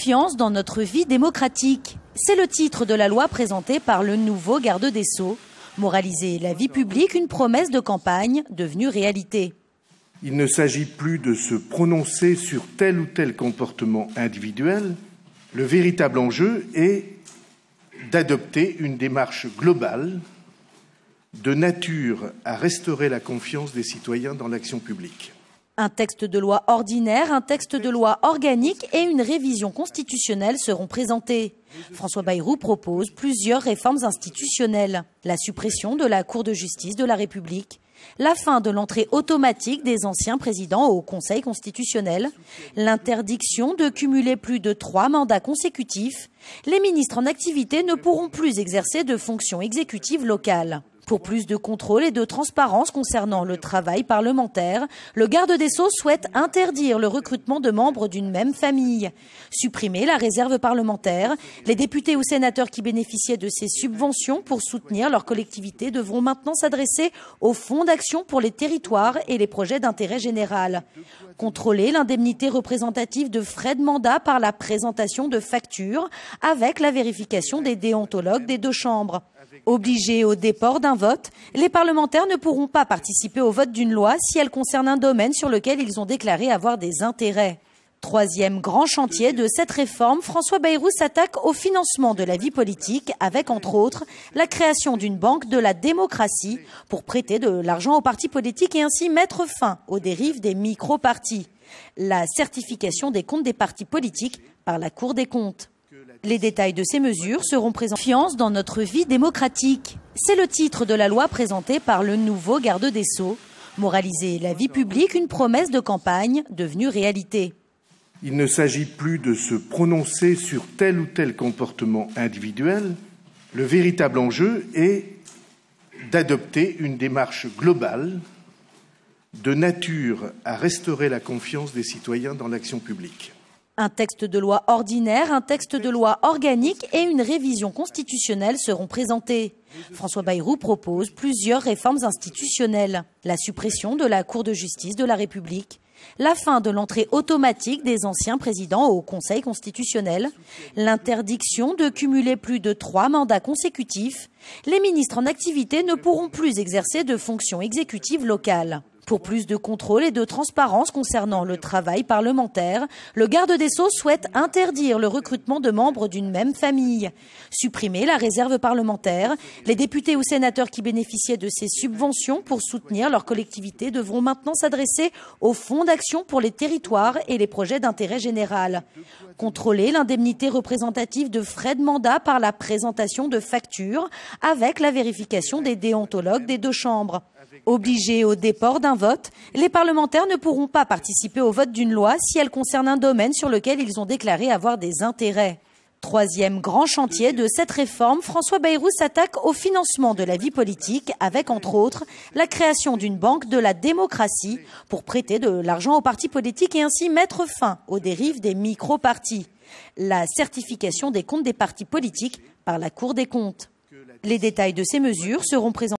confiance dans notre vie démocratique. C'est le titre de la loi présentée par le nouveau garde des Sceaux. Moraliser la vie publique, une promesse de campagne devenue réalité. Il ne s'agit plus de se prononcer sur tel ou tel comportement individuel. Le véritable enjeu est d'adopter une démarche globale de nature à restaurer la confiance des citoyens dans l'action publique. Un texte de loi ordinaire, un texte de loi organique et une révision constitutionnelle seront présentés. François Bayrou propose plusieurs réformes institutionnelles. La suppression de la Cour de justice de la République, la fin de l'entrée automatique des anciens présidents au Conseil constitutionnel, l'interdiction de cumuler plus de 3 mandats consécutifs. Les ministres en activité ne pourront plus exercer de fonctions exécutives locales. Pour plus de contrôle et de transparence concernant le travail parlementaire, le garde des Sceaux souhaite interdire le recrutement de membres d'une même famille. Supprimer la réserve parlementaire, les députés ou sénateurs qui bénéficiaient de ces subventions pour soutenir leur collectivité devront maintenant s'adresser au Fonds d'action pour les territoires et les projets d'intérêt général. Contrôler l'indemnité représentative de frais de mandat par la présentation de factures avec la vérification des déontologues des 2 chambres. Obligés au déport d'un vote, les parlementaires ne pourront pas participer au vote d'une loi si elle concerne un domaine sur lequel ils ont déclaré avoir des intérêts. 3e grand chantier de cette réforme, François Bayrou s'attaque au financement de la vie politique avec, entre autres, la création d'une banque de la démocratie pour prêter de l'argent aux partis politiques et ainsi mettre fin aux dérives des micro-partis. La certification des comptes des partis politiques par la Cour des comptes. Les détails de ces mesures seront présentés. Confiance dans notre vie démocratique. C'est le titre de la loi présentée par le nouveau garde des Sceaux. Moraliser la vie publique, une promesse de campagne devenue réalité. Il ne s'agit plus de se prononcer sur tel ou tel comportement individuel. Le véritable enjeu est d'adopter une démarche globale de nature à restaurer la confiance des citoyens dans l'action publique. Un texte de loi ordinaire, un texte de loi organique et une révision constitutionnelle seront présentés. François Bayrou propose plusieurs réformes institutionnelles. La suppression de la Cour de justice de la République, la fin de l'entrée automatique des anciens présidents au Conseil constitutionnel, l'interdiction de cumuler plus de 3 mandats consécutifs. Les ministres en activité ne pourront plus exercer de fonctions exécutives locales. Pour plus de contrôle et de transparence concernant le travail parlementaire, le garde des Sceaux souhaite interdire le recrutement de membres d'une même famille. Supprimer la réserve parlementaire, les députés ou sénateurs qui bénéficiaient de ces subventions pour soutenir leur collectivité devront maintenant s'adresser au Fonds d'action pour les territoires et les projets d'intérêt général. Contrôler l'indemnité représentative de frais de mandat par la présentation de factures avec la vérification des déontologues des 2 chambres. Obligés au déport d'un vote, les parlementaires ne pourront pas participer au vote d'une loi si elle concerne un domaine sur lequel ils ont déclaré avoir des intérêts. 3e grand chantier de cette réforme, François Bayrou s'attaque au financement de la vie politique avec, entre autres, la création d'une banque de la démocratie pour prêter de l'argent aux partis politiques et ainsi mettre fin aux dérives des micro-partis. La certification des comptes des partis politiques par la Cour des comptes. Les détails de ces mesures seront présentés.